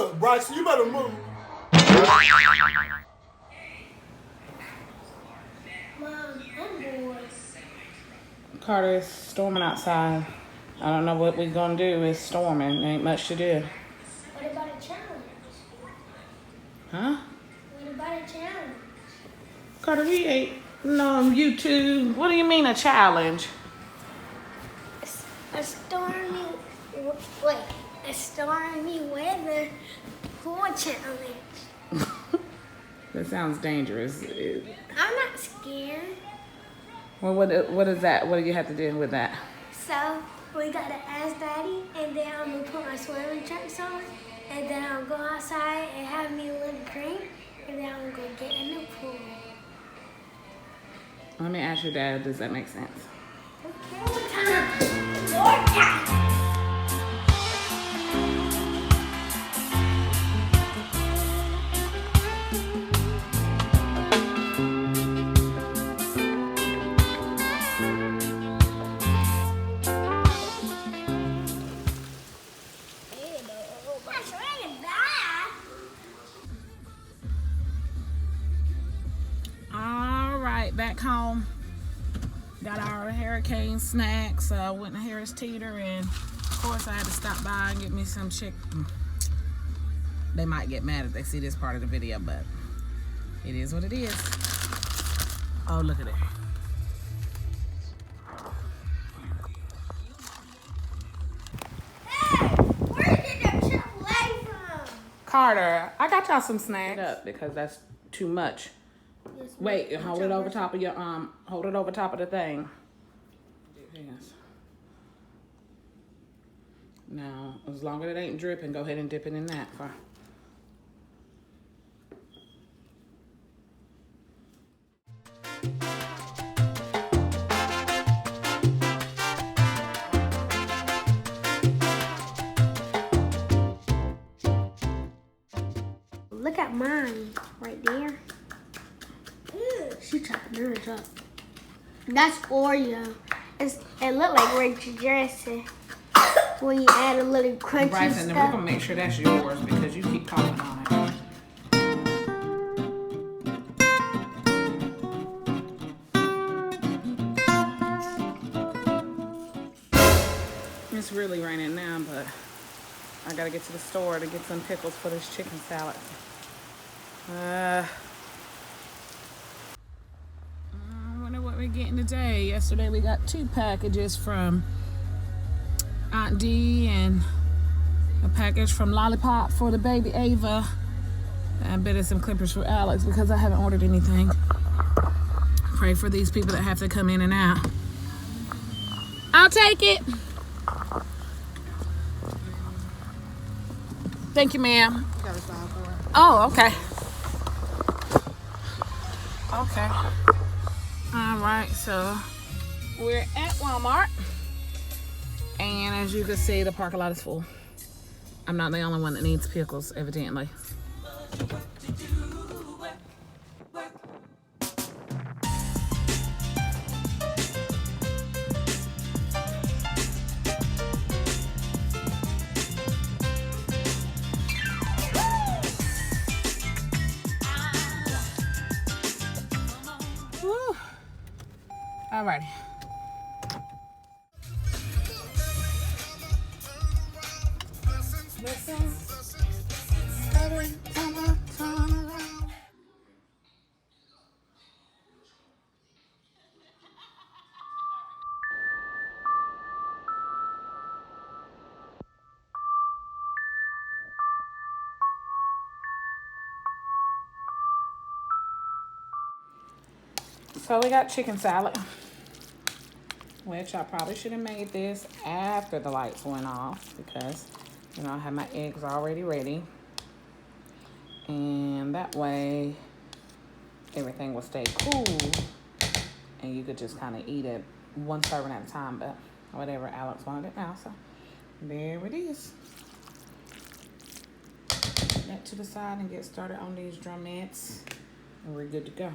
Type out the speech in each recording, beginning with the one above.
Look, Bryson, you better move. Mom, I'm bored. Carter, it's storming outside. I don't know what we're gonna do. It's storming. Ain't much to do. What about a challenge? Huh? What about a challenge? Carter, we ain't no YouTube. What do you mean a challenge? A stormy, a stormy weather pool challenge. That sounds dangerous. I'm not scared. Well, what is that? What do you have to do with that? So we gotta ask Daddy, and then I'm gonna put my swimming trunks on, and then I'll go outside and have me a little drink, and then I'm gonna get in the pool. Let me ask your dad. Does that make sense? All right, back home. Got our hurricane snacks. Went to Harris Teeter, and of course I had to stop by and get me some chicken. They might get mad if they see this part of the video, but it is what it is. Oh, look at it. Hey, where did the Chick-fil-A from? Carter, I got y'all some snacks up because that's too much. Wait, hold it over top of your hold it over top of the thing. Yes. Now, as long as it ain't dripping, go ahead and dip it in that. Look at mine right there. She chopped hers up. That's Oreo. It looked like Rachel dressing when you add a little crunchy Bryson, then we're stuff. gonna make sure that's yours because you keep calling on it. It's really raining now, but I gotta get to the store to get some pickles for this chicken salad. I wonder what we're getting today. Yesterday we got 2 packages from Aunt D and a package from Lollipop for the baby Ava. And a bit of some clippers for Alex because I haven't ordered anything. Pray for these people that have to come in and out. I'll take it. Thank you, ma'am. Oh, okay. Okay. All right, so we're at Walmart. And as you can see, the parking lot is full. I'm not the only one that needs pickles, evidently. Woo. Alrighty. So we got chicken salad, which I probably should have made this after the lights went off because, you know, I had my eggs already ready. And that way everything will stay cool and you could just kind of eat it one serving at a time, but whatever, Alex wanted it now, so there it is. Put that to the side and get started on these drumettes and we're good to go.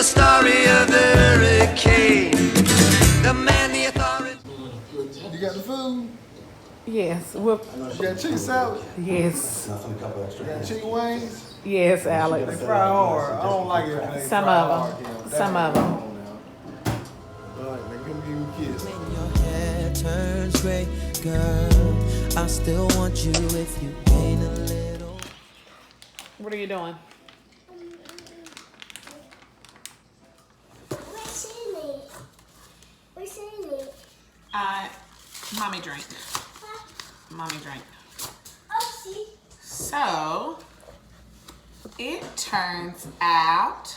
the story of the hurricane. The man, the authority. You got the food? Yes. Well, You got chicken salad? yes. You got chicken wings? Yes, They Alex. fry hard. I don't like it if they Some fry of 'em. hard, Kim. Some That's of 'em. wrong now. All right, now give me a kiss. When your hair turns gray, girl, I still want you if you gain a little. What are you doing? What's in it? Mommy drink. Mommy drink. Oh, see. So, it turns out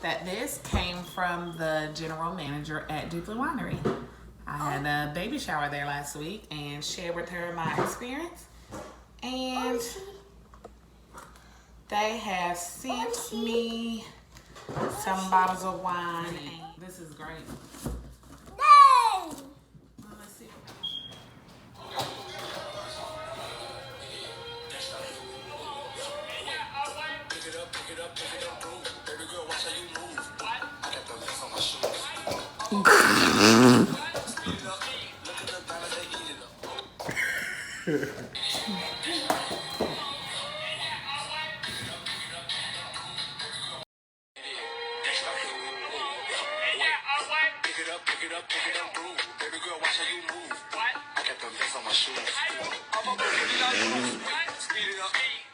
that this came from the general manager at Duplin Winery. I had a baby shower there last week and shared with her my experience. And they have sent me some bottles of wine. And this is great. Dang! Let's see. Pick it up, groove. Baby girl, watch how you move. I got the vest on my shoes. I'm a speed it up.